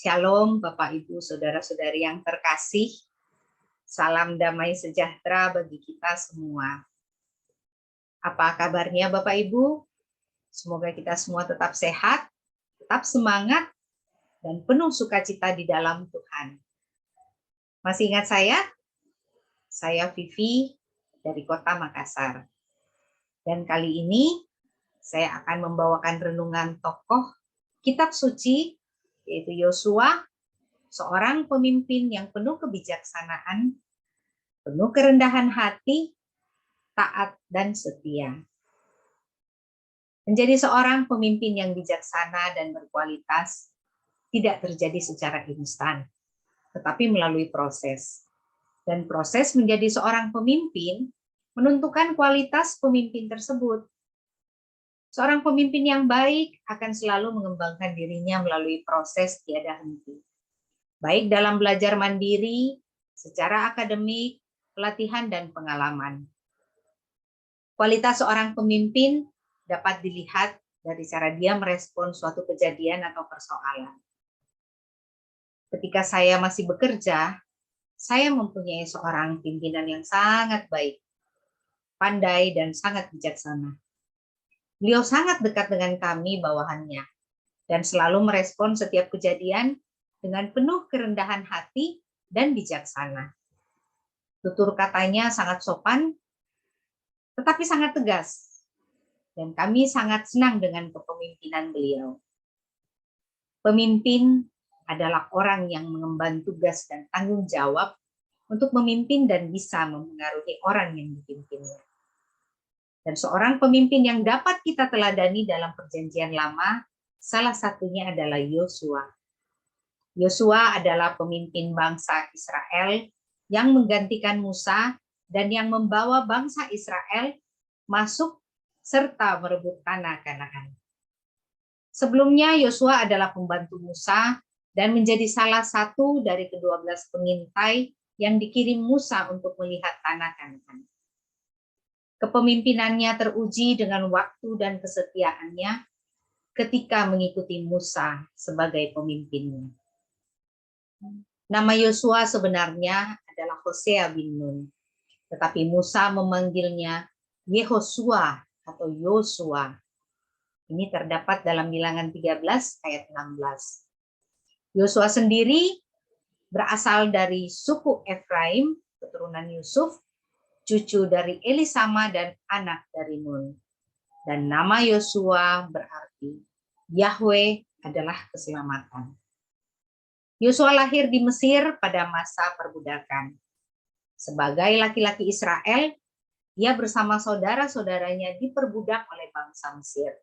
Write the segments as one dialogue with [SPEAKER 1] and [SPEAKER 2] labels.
[SPEAKER 1] Shalom Bapak Ibu Saudara-saudari yang terkasih. Salam damai sejahtera bagi kita semua. Apa kabarnya Bapak Ibu? Semoga kita semua tetap sehat, tetap semangat, dan penuh sukacita di dalam Tuhan. Masih ingat saya? Saya Vivi dari Kota Makassar. Dan kali ini saya akan membawakan renungan tokoh Kitab Suci, yaitu Yosua, seorang pemimpin yang penuh kebijaksanaan, penuh kerendahan hati, taat, dan setia. Menjadi seorang pemimpin yang bijaksana dan berkualitas tidak terjadi secara instan, tetapi melalui proses. Dan proses menjadi seorang pemimpin menentukan kualitas pemimpin tersebut. Seorang pemimpin yang baik akan selalu mengembangkan dirinya melalui proses tiada henti. Baik dalam belajar mandiri, secara akademik, pelatihan, dan pengalaman. Kualitas seorang pemimpin dapat dilihat dari cara dia merespon suatu kejadian atau persoalan. Ketika saya masih bekerja, saya mempunyai seorang pimpinan yang sangat baik, pandai, dan sangat bijaksana. Beliau sangat dekat dengan kami bawahannya, dan selalu merespon setiap kejadian dengan penuh kerendahan hati dan bijaksana. Tutur katanya sangat sopan, tetapi sangat tegas. Dan kami sangat senang dengan kepemimpinan beliau. Pemimpin adalah orang yang mengemban tugas dan tanggung jawab untuk memimpin dan bisa mempengaruhi orang yang dipimpinnya. Dan seorang pemimpin yang dapat kita teladani dalam Perjanjian Lama, salah satunya adalah Yosua. Yosua adalah pemimpin bangsa Israel yang menggantikan Musa dan yang membawa bangsa Israel masuk serta merebut tanah Kanaan. Sebelumnya Yosua adalah pembantu Musa dan menjadi salah satu dari ke-12 pengintai yang dikirim Musa untuk melihat tanah Kanaan. Kepemimpinannya teruji dengan waktu dan kesetiaannya ketika mengikuti Musa sebagai pemimpinnya. Nama Yosua sebenarnya adalah Hosea bin Nun, tetapi Musa memanggilnya Yehosua atau Yosua. Ini terdapat dalam Bilangan 13 ayat 16. Yosua sendiri berasal dari suku Efraim, keturunan Yusuf, cucu dari Elisama dan anak dari Nun. Dan nama Yosua berarti Yahweh adalah keselamatan. Yosua lahir di Mesir pada masa perbudakan. Sebagai laki-laki Israel, ia bersama saudara-saudaranya diperbudak oleh bangsa Mesir.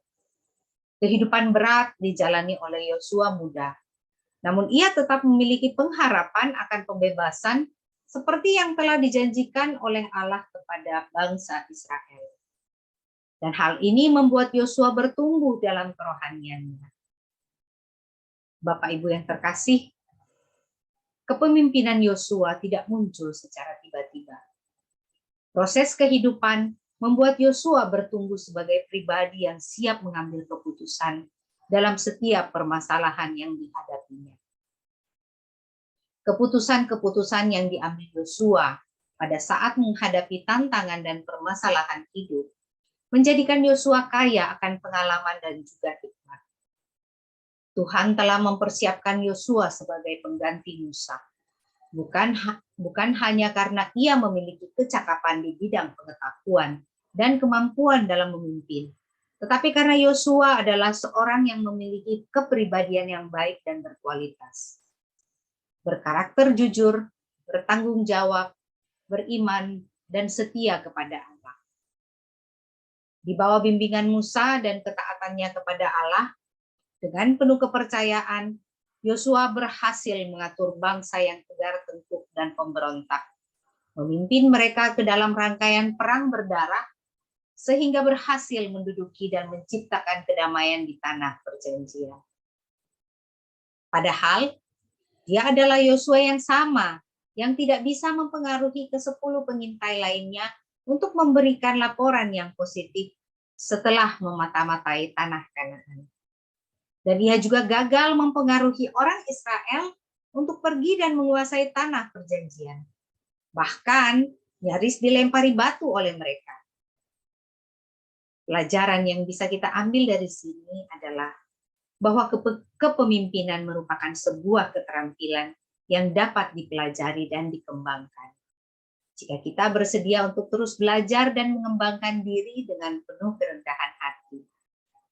[SPEAKER 1] Kehidupan berat dijalani oleh Yosua muda. Namun ia tetap memiliki pengharapan akan pembebasan seperti yang telah dijanjikan oleh Allah kepada bangsa Israel. Dan hal ini membuat Yosua bertumbuh dalam kerohaniannya. Bapak Ibu yang terkasih, kepemimpinan Yosua tidak muncul secara tiba-tiba. Proses kehidupan membuat Yosua bertumbuh sebagai pribadi yang siap mengambil keputusan dalam setiap permasalahan yang dihadapinya. Keputusan-keputusan yang diambil Yosua pada saat menghadapi tantangan dan permasalahan hidup menjadikan Yosua kaya akan pengalaman dan juga hikmat. Tuhan telah mempersiapkan Yosua sebagai pengganti Musa. Bukan hanya karena ia memiliki kecakapan di bidang pengetahuan dan kemampuan dalam memimpin, tetapi karena Yosua adalah seorang yang memiliki kepribadian yang baik dan berkualitas. Berkarakter jujur, bertanggung jawab, beriman, dan setia kepada Allah. Di bawah bimbingan Musa dan ketaatannya kepada Allah, dengan penuh kepercayaan, Yosua berhasil mengatur bangsa yang tegar tengkuk dan pemberontak, memimpin mereka ke dalam rangkaian perang berdarah, sehingga berhasil menduduki dan menciptakan kedamaian di tanah perjanjian. Padahal, dia adalah Yosua yang sama, yang tidak bisa mempengaruhi ke-10 pengintai lainnya untuk memberikan laporan yang positif setelah memata-matai tanah Kanaan. Dan ia juga gagal mempengaruhi orang Israel untuk pergi dan menguasai tanah perjanjian. Bahkan nyaris dilempari batu oleh mereka. Pelajaran yang bisa kita ambil dari sini adalah bahwa kepemimpinan merupakan sebuah keterampilan yang dapat dipelajari dan dikembangkan. Jika kita bersedia untuk terus belajar dan mengembangkan diri dengan penuh kerendahan hati,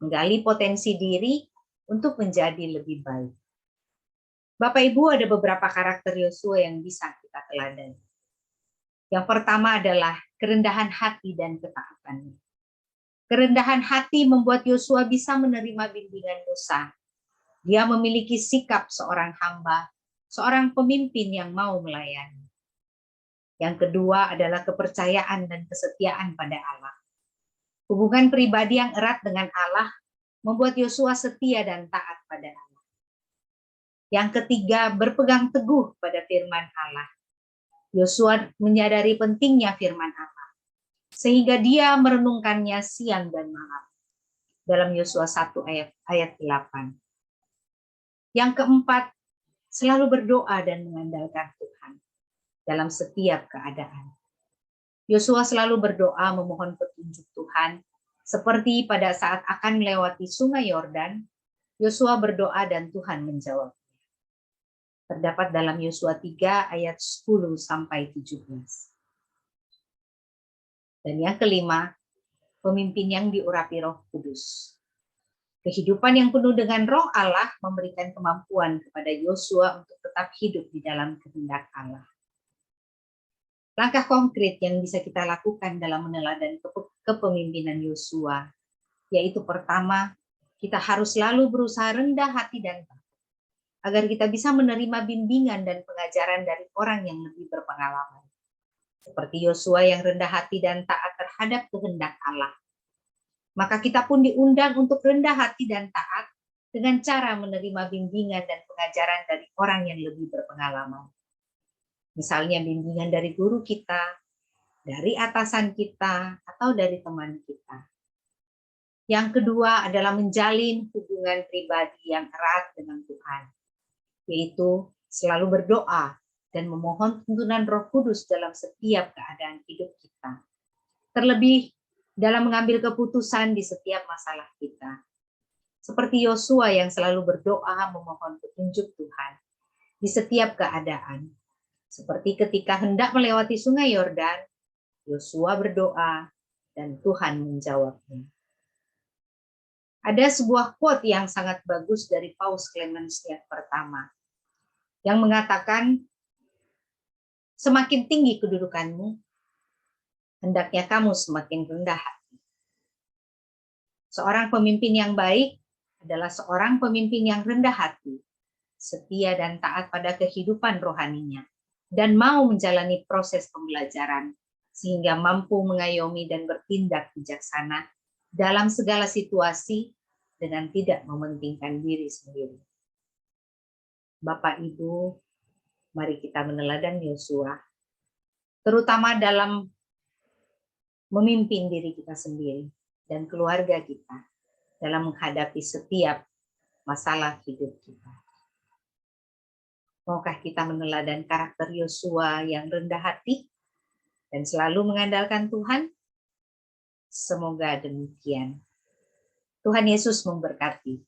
[SPEAKER 1] menggali potensi diri untuk menjadi lebih baik. Bapak Ibu, ada beberapa karakter Yosua yang bisa kita teladani. Yang pertama adalah kerendahan hati dan ketaatannya. Kerendahan hati membuat Yosua bisa menerima bimbingan Musa. Dia memiliki sikap seorang hamba, seorang pemimpin yang mau melayani. Yang kedua adalah kepercayaan dan kesetiaan pada Allah. Hubungan pribadi yang erat dengan Allah membuat Yosua setia dan taat pada Allah. Yang ketiga, berpegang teguh pada firman Allah. Yosua menyadari pentingnya firman Allah, sehingga dia merenungkannya siang dan malam. Dalam Yosua 1 ayat 8. Yang keempat, selalu berdoa dan mengandalkan Tuhan dalam setiap keadaan. Yosua selalu berdoa memohon petunjuk Tuhan, seperti pada saat akan melewati sungai Yordan, Yosua berdoa dan Tuhan menjawabnya. Terdapat dalam Yosua 3 ayat 10 sampai 17. Dan yang kelima, pemimpin yang diurapi Roh Kudus. Kehidupan yang penuh dengan Roh Allah memberikan kemampuan kepada Yosua untuk tetap hidup di dalam kehendak Allah. Langkah konkret yang bisa kita lakukan dalam meneladani kepemimpinan Yosua, yaitu pertama, kita harus selalu berusaha rendah hati dan takut, agar kita bisa menerima bimbingan dan pengajaran dari orang yang lebih berpengalaman. Seperti Yosua yang rendah hati dan taat terhadap kehendak Allah. Maka kita pun diundang untuk rendah hati dan taat dengan cara menerima bimbingan dan pengajaran dari orang yang lebih berpengalaman. Misalnya bimbingan dari guru kita, dari atasan kita, atau dari teman kita. Yang kedua adalah menjalin hubungan pribadi yang erat dengan Tuhan, yaitu selalu berdoa dan memohon tuntunan Roh Kudus dalam setiap keadaan hidup kita. Terlebih dalam mengambil keputusan di setiap masalah kita. Seperti Yosua yang selalu berdoa memohon petunjuk Tuhan di setiap keadaan. Seperti ketika hendak melewati sungai Yordan, Yosua berdoa dan Tuhan menjawabnya. Ada sebuah quote yang sangat bagus dari Paus Clemens yang pertama, yang mengatakan, semakin tinggi kedudukanmu, hendaknya kamu semakin rendah hati. Seorang pemimpin yang baik adalah seorang pemimpin yang rendah hati, setia dan taat pada kehidupan rohaninya, dan mau menjalani proses pembelajaran, sehingga mampu mengayomi dan bertindak bijaksana dalam segala situasi dengan tidak mementingkan diri sendiri. Bapak Ibu, mari kita meneladani Yosua, terutama dalam memimpin diri kita sendiri dan keluarga kita dalam menghadapi setiap masalah hidup kita. Maukah kita meneladani karakter Yosua yang rendah hati dan selalu mengandalkan Tuhan? Semoga demikian. Tuhan Yesus memberkati.